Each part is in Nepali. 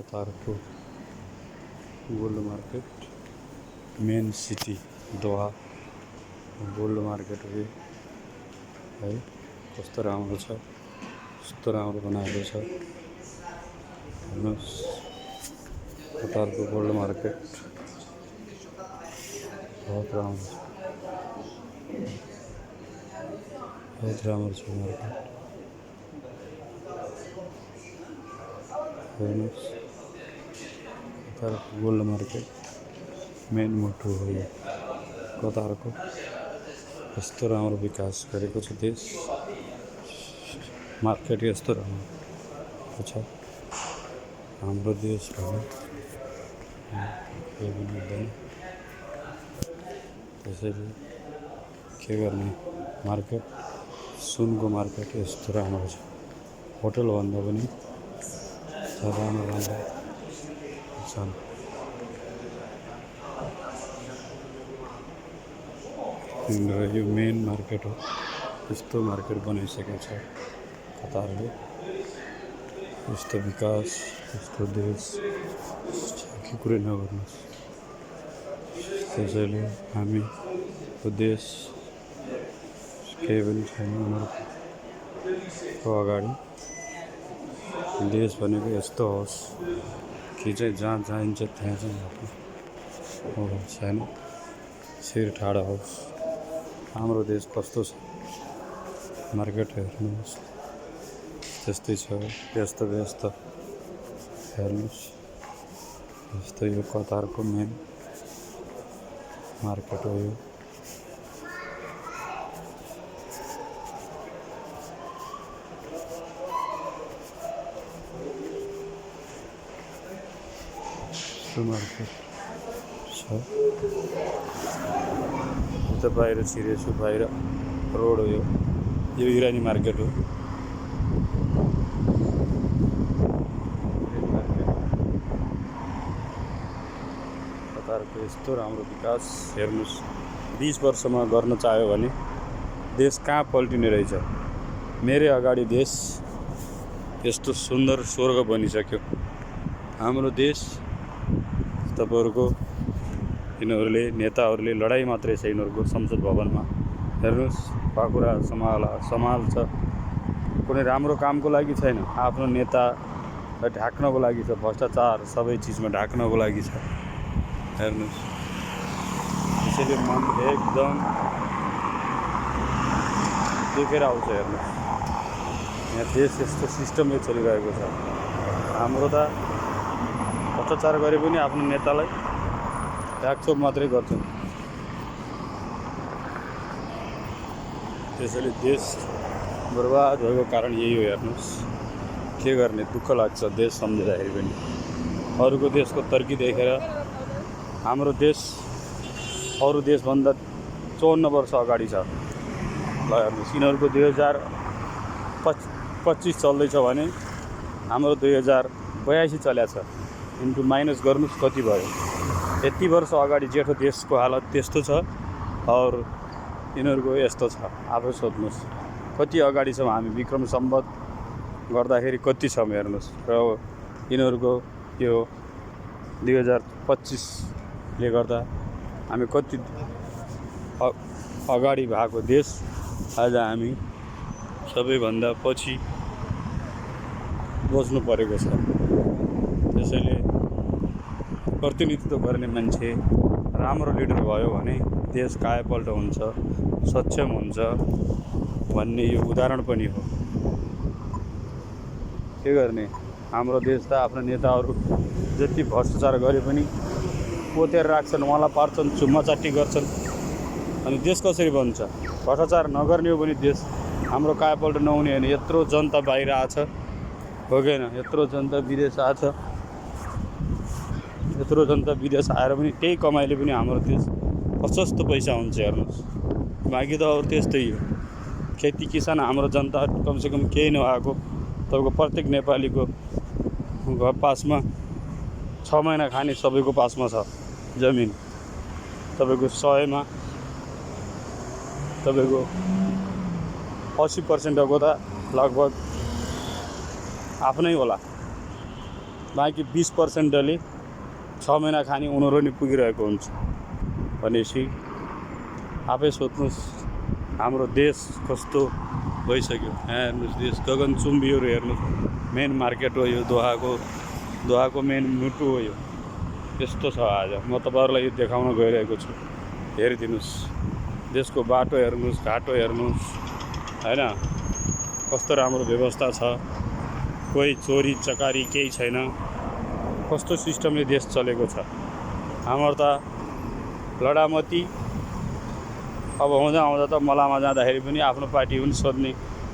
कतारको गोल्ड मार्केट मेन सिटी दोहा गोल्ड मार्केट हो है। कस्तो राम्रो छ, कस्तो राम्रो बनाएको छ हेर्नुहोस्। कतारको गोल्ड मार्केट बहुत राम्रो छ, बहुत राम्रो छ मार्केट हेर्नुहोस्। कतारको गोल्ड मार्केट मेन मोटो हो यो कतारको। यस्तो राम्रो विकास गरेको छ देश, मार्केट यस्तो राम्रो छ। हाम्रो देश भने केही पनि हुँदैन, त्यसैले के गर्ने। मार्केट सुनको मार्केट यस्तो राम्रो छ, होटल भन्दा पनि राम्रो छन्। यो मेन मार्केट हो, यस्तो मार्केट बनाइसकेको छ कतारले। यस्तो विकास, यस्तो देश के कुरै नगर्नुहोस्। त्यसैले हामीको देश केही पनि छैन उनीहरूको अगाडि। देश भनेको यस्तो होस् कि चाहिँ जहाँ चाहिन्छ त्यहाँ चाहिँ छैन, शिर ठाडो होस्। हाम्रो देश कस्तो छ, मार्केट हेर्नुहोस् त्यस्तै छ, व्यस्त व्यस्त हेर्नुहोस्। यस्तो यो कतारको मेन मार्केट हो यो। मार्केट छ उता बाहिर छिरेछु, बाहिर रोड हो यो इरानी मार्केट हो। कतारको यस्तो राम्रो विकास हेर्नुहोस्। 20 वर्षमा गर्न चाह्यो भने देश कहाँ पल्टिने रहेछ। मेरै अगाडि देश यस्तो सुन्दर स्वर्ग बनिसक्यो। हाम्रो देश तपाईँहरूको यिनीहरूले नेताहरूले लडाइँ मात्रै छ यिनीहरूको संसद भवनमा। हेर्नुहोस् पाखुरा सम्हाल्छ, कुनै राम्रो कामको लागि छैन, आफ्नो नेतालाई ढाक्नको लागि छ। भ्रष्टाचार सबै चिजमा ढाक्नको लागि छ हेर्नुहोस्। त्यसैले मन एकदम दुखेर आउँछ हेर्नुहोस्। यहाँ देश यस्तो सिस्टमले चलिरहेको छ। हाम्रो त भ्रष्टाचार गरे पनि आफ्नो नेतालाई ढाकछोप मात्रै गर्छन्। त्यसैले देश बर्बाद भएको कारण यही हो हेर्नुहोस्। के गर्ने, दुःख लाग्छ देश सम्झिँदाखेरि पनि। अरूको देशको तरक्की देखेर हाम्रो देश अरू देशभन्दा 54 वर्ष अगाडि छ। ल हेर्नुहोस्, यिनीहरूको 2025 चल्दैछ भने हाम्रो 2082 चलेको छ। इन्टु माइनस गर्नुहोस् कति भयो। यति वर्ष अगाडि जेठो देशको हालत त्यस्तो छ और यिनीहरूको यस्तो छ। आफै सोध्नुहोस् कति अगाडि छौँ हामी। विक्रम सम्वत गर्दाखेरि कति छौँ हेर्नुहोस्। र यिनीहरूको यो 2025ले गर्दा हामी कति अगाडि भएको देश आज हामी सबैभन्दा पछि बस्नु परेको छ। त्यसैले प्रतिनिधित्व गर्ने मान्छे राम्रो लिडर भयो भने देश कायापल्ट हुन्छ, सक्षम हुन्छ भन्ने यो उदाहरण पनि हो। के गर्ने, हाम्रो देश त आफ्नो नेताहरू जति भ्रष्टाचार गरे पनि पोतेर राख्छन्, उहाँलाई पार्छन्, चुम्माचाटी गर्छन्। अनि देश कसरी बन्छ? भ्रष्टाचार नगर्ने हो भने देश हाम्रो कायापल्ट नहुने होइन। यत्रो जनता बाहिर आछ हो कि होइन, यत्रो जनता विदेश आछ, यत्रो जनता विदेश आएर पनि त्यही कमाइले पनि हाम्रो देश प्रशस्त पैसा हुन्छ हेर्नुहोस्। बाँकी त अरू त्यस्तै हो। खेती किसान हाम्रो जनता कमसेकम केही नभएको तपाईँको प्रत्येक नेपालीको घर पासमा 6 महिना खाने सबैको पासमा छ जमिन। तपाईँको 100मा तपाईँको 80% त लगभग आफ्नै होला। बाँकी 20%ले 6 महिना खाने उनीहरू नि पुगिरहेको हुन्छ भनेपछि आफै सोध्नुहोस् हाम्रो देश कस्तो भइसक्यो। यहाँ हेर्नुहोस् देश गगनचुम्बीहरू हेर्नुहोस्, मेन मार्केट हो यो दोहाको मेन मुटु हो यो। यस्तो छ आज म तपाईँहरूलाई यो देखाउन गइरहेको छु। हेरिदिनुहोस् देशको बाटो हेर्नुहोस्, घाटो हेर्नुहोस् हैन, कस्तो राम्रो व्यवस्था छ, कोही चोरी चकारी केही छैन, कस्तो सिस्टमले देश चलेको छ। हाम्रो त लडामती अब हुँदा हुँदा त मलामा जाँदाखेरि पनि आफ्नो पार्टी पनि सोध्ने,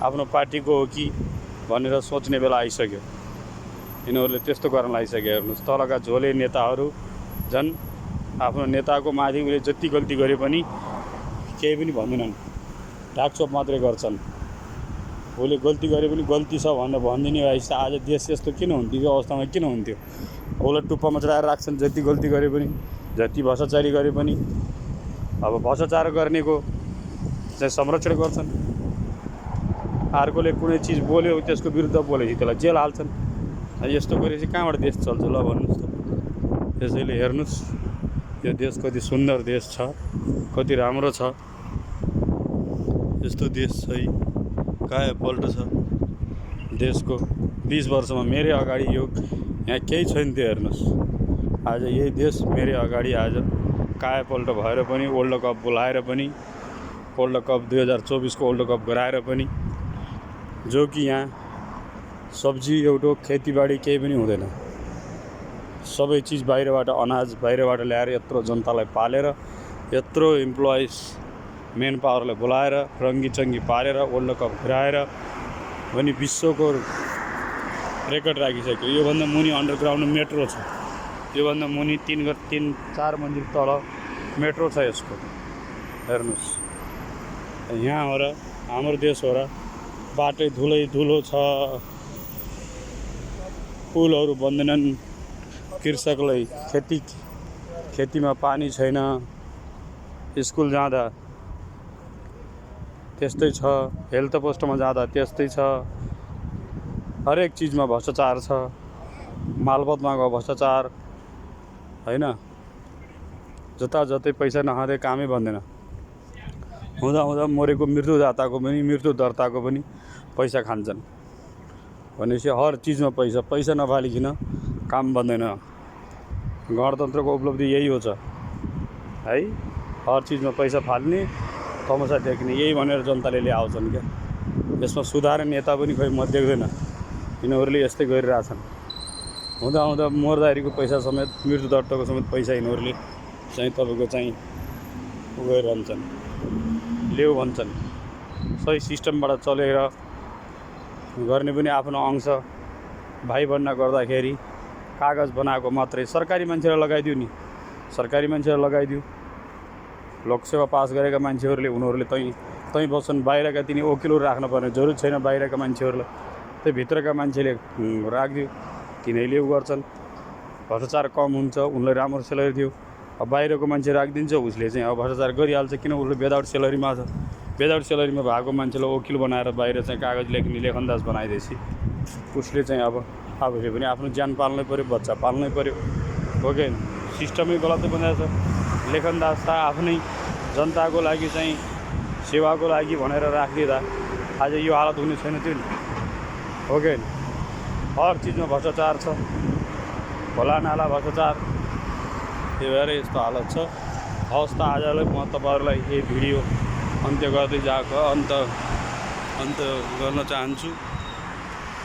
आफ्नो पार्टीको हो कि भनेर सोच्ने बेला आइसक्यो। यिनीहरूले त्यस्तो गर्न लागिसक्यो। हेर्नुहोस् तलका झोले नेताहरू झन् आफ्नो नेताको माथि उसले जति गल्ती गरे पनि केही पनि भन्दैनन्, ढाकछोप मात्रै गर्छन्। उसले गल्ती गरे पनि गल्ती छ भनेर भनिदिने भएपछि आज देश यस्तो किन हुन्थ्यो, यो अवस्थामा किन हुन्थ्यो। उसलाई टुप्पामा चढाएर राख्छन्, जति गल्ती गरे पनि, जति भ्रष्टाचारी गरे पनि। अब भ्रष्टाचार गर्नेको चाहिँ संरक्षण गर्छन्, अर्कोले कुनै चिज बोल्यो त्यसको विरुद्ध बोलेपछि त्यसलाई जेल हाल्छन्। यस्तो गरेपछि कहाँबाट देश चल्छ ल भन्नुहोस् त। त्यसैले हेर्नुहोस् यो देश कति सुन्दर देश छ, कति राम्रो छ। यस्तो देश चाहिँ कायापल्ट छ देशको। 20 वर्षमा मेरै अगाडि यो यहाँ केही छैन थियो। हेर्नुहोस् आज यही देश मेरै अगाडि आज कायापल्ट भएर पनि, वर्ल्ड कप बोलाएर पनि, वर्ल्ड कप 2024 को वर्ल्ड कप गराएर पनि, जो कि यहाँ सब्जी एउटा खेतीबाडी केही पनि हुँदैन। सबै चिज बाहिरबाट, अनाज बाहिरबाट ल्याएर यत्रो जनतालाई पालेर, यत्रो इम्प्लोइज मेन पावरलाई बोलाएर रङ्गीचङ्गी पारेर वर्ल्ड कप गराएर पनि विश्वको रेकर्ड राखिसक्यो। योभन्दा मुनि अन्डरग्राउन्ड मेट्रो छ, योभन्दा मुनि 3-4 मन्जिल तल मेट्रो छ यसको। हेर्नुहोस् यहाँ हो र हाम्रो देश हो र बाटै धुलो छ, पुलहरू बन्दैनन्, कृषकलाई खेतीमा पानी छैन, स्कुल जाँदा त्यस्तै छ, हेल्थ पोस्टमा जाँदा त्यस्तै छ, हरेक चिजमा भ्रष्टाचार छ, मालपोतमा भ्रष्टाचार हैन, जताजतै पैसा नखाँदै कामै बन्दैन। हुँदा मरेको मृत्युदाताको पनि, मृत्यु दर्ताको पनि पैसा खान्छन् भनेपछि हर चिजमा पैसा नफालिकन काम बन्दैन। गणतन्त्रको उपलब्धि यही हो छ है, हर चिजमा पैसा फाल्ने, तमासा देख्ने, यही भनेर जनताले ल्याउँछन् क्या। यसमा सुधार नेता पनि खोइ म देख्दैन, यिनीहरूले यस्तै गरिरहेछन्। हुँदा मर्दाखेरिको पैसा समेत, मृत्यु दर्ताको समेत पैसा यिनीहरूले चाहिँ तपाईँको चाहिँ गरिरहन्छन्, लेउ भन्छन्। सही सिस्टमबाट चलेर गर्ने पनि आफ्नो अंश भाइ भन्न गर्दाखेरि कागज बनाएको मात्रै सरकारी मान्छेलाई लगाइदियो नि, सरकारी मान्छेलाई लगाइदियो। लोकसेवा पास गरेका मान्छेहरूले उनीहरूले तै बस्छन्, बाहिरका तिनी वकिलहरू राख्नुपर्ने जरुरत छैन। बाहिरका मान्छेहरूलाई त्यही भित्रका मान्छेले राखिदियो, तिनीहरूले गर्छन्। भ्रष्टाचार कम हुन्छ, उनलाई राम्रो सेलेरी दियो। अब बाहिरको मान्छे राखिदिन्छ, उसले चाहिँ अब भ्रष्टाचार गरिहाल्छ, किन उसले विदाउट सेलेरीमा छ। विदाउट सेलेरीमा भएको मान्छेलाई वकिल बनाएर बाहिर चाहिँ कागज लेख्ने लेखनदास बनाइदिएपछि उसले चाहिँ अब आफूले पनि आफ्नो ज्यान पाल्नै पऱ्यो, बच्चा पाल्नै पऱ्यो, हो कि सिस्टमै गलत बनाएको छ। लेखनदास त आफ्नै जनताको लागि चाहिँ सेवाको लागि भनेर राखिदिँदा आज यो हालत हुने छैन थियो नि, हो कि हर चिजमा भ्रष्टाचार छ, खोला नाला भ्रष्टाचार, त्यही भएर यस्तो हालत छ। हवस् त आजलाई म तपाईँहरूलाई यही भिडियो अन्त्य गर्दै अन्त गर्न चाहन्छु।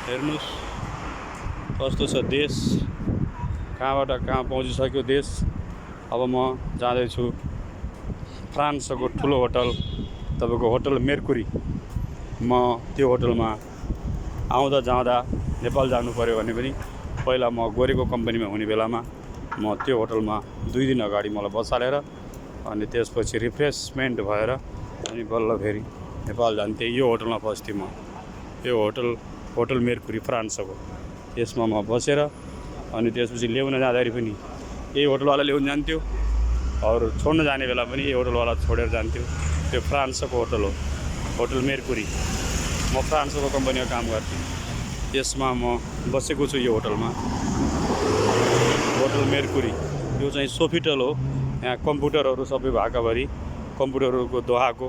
हेर्नुहोस् कस्तो छ देश, कहाँबाट कहाँ पहुँचिसक्यो देश। अब म जाँदैछु फ्रान्सको ठुलो होटल, तपाईँको होटल मेर्कुरी। म त्यो होटलमा आउँदा जाँदा नेपाल जानु पऱ्यो भने पनि पहिला म गोरेको कम्पनीमा हुने बेलामा म त्यो होटलमा 2 दिन अगाडि मलाई बसालेर अनि त्यसपछि रिफ्रेसमेन्ट भएर अनि बल्ल फेरि नेपाल जान्थेँ। यो होटलमा बस्थेँ म, यो होटल मेर्कुरी फ्रान्सको। यसमा म बसेर अनि त्यसपछि ल्याउन जाँदाखेरि पनि यही होटलवाला ल्याउन जान्थ्यो, अरू छोड्न जाने बेला पनि यही होटलवाला छोडेर जान्थ्यो। त्यो फ्रान्सको होटल हो, होटल मेर्कुरी। म फ्रान्सको कम्पनीमा काम गर्थेँ। यसमा म बसेको छु यो होटलमा, होटल मेर्कुरी। यो चाहिँ सोफिटल हो। यहाँ कम्प्युटरहरू सबै भएकाभरि कम्प्युटरहरूको दोहाको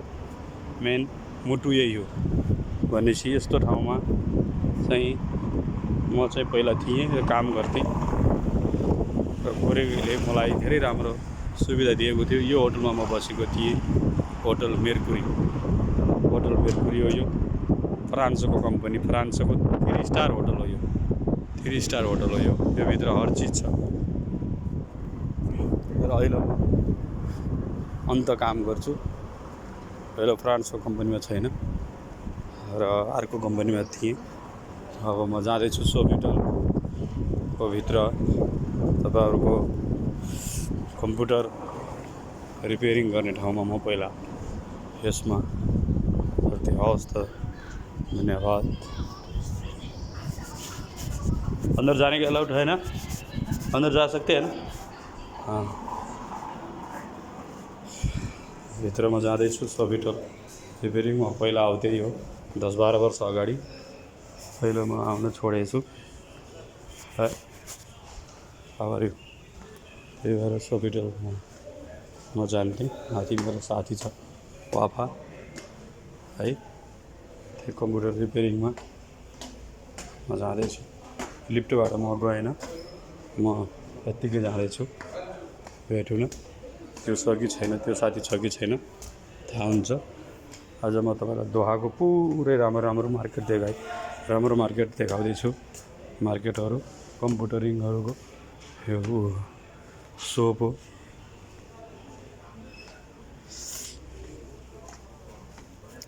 मेन मुटु यही हो। भनेपछि यस्तो ठाउँमा चाहिँ म चाहिँ पहिला थिएँ र काम गर्थेँ र कोरेले मलाई धेरै राम्रो सुविधा दिएको थियो। यो होटलमा म बसेको थिएँ, होटल मेर्कुरी। होटल मेर्कुरी हो यो, फ्रान्सको कम्पनी, फ्रान्सको 3 स्टार होटल हो यो। 3 स्टार होटल हो यो। यो भित्र हर चिज छ। र अहिले म अन्त काम गर्छु। पहिला फ्रान्सको कम्पनीमा छैन र अर्को कम्पनीमा थिएँ। अब म जाँदैछु सोफिटलको भित्र तपाईँहरूको कम्प्युटर रिपेयरिङ गर्ने ठाउँमा म पहिला यसमा गर्थेँ। हवस् त, धन्यवाद। अंदर जाने के अलाउड है ना? अंदर जा सकते हैं ना? हाँ, भित्रमा जाँदैछु सोफिटल रिपेयरिङमा। पहिला आउँथेँ यो 10-12 वर्ष अगाडि, पहिला म आउन छोडेको छु है। अब त्यही भएर सोफिटलमा म जान्थेँ। माथि मेरो साथी छ वाफा है, त्यो कम्प्युटर रिपेयरिङमा म जाँदैछु। लिफ्टबाट म गएन, म यत्तिकै जाँदैछु। वेट हुन, त्यो छ कि छैन, त्यो साथी छ कि छैन थाहा हुन्छ। आज म तपाईँलाई दोहाको पुरै राम्रो मार्केट राम्रो मार्केट देखाउँदैछु। मार्केटहरू कम्प्युटरिङहरूको यो सोप हो।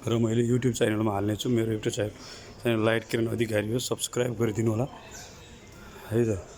र मैले युट्युब च्यानलमा हाल्नेछु। मेरो युट्युब च्यानल लाइट किरण अधिकारी हो, सब्सक्राइब गरिदिनु होला है त।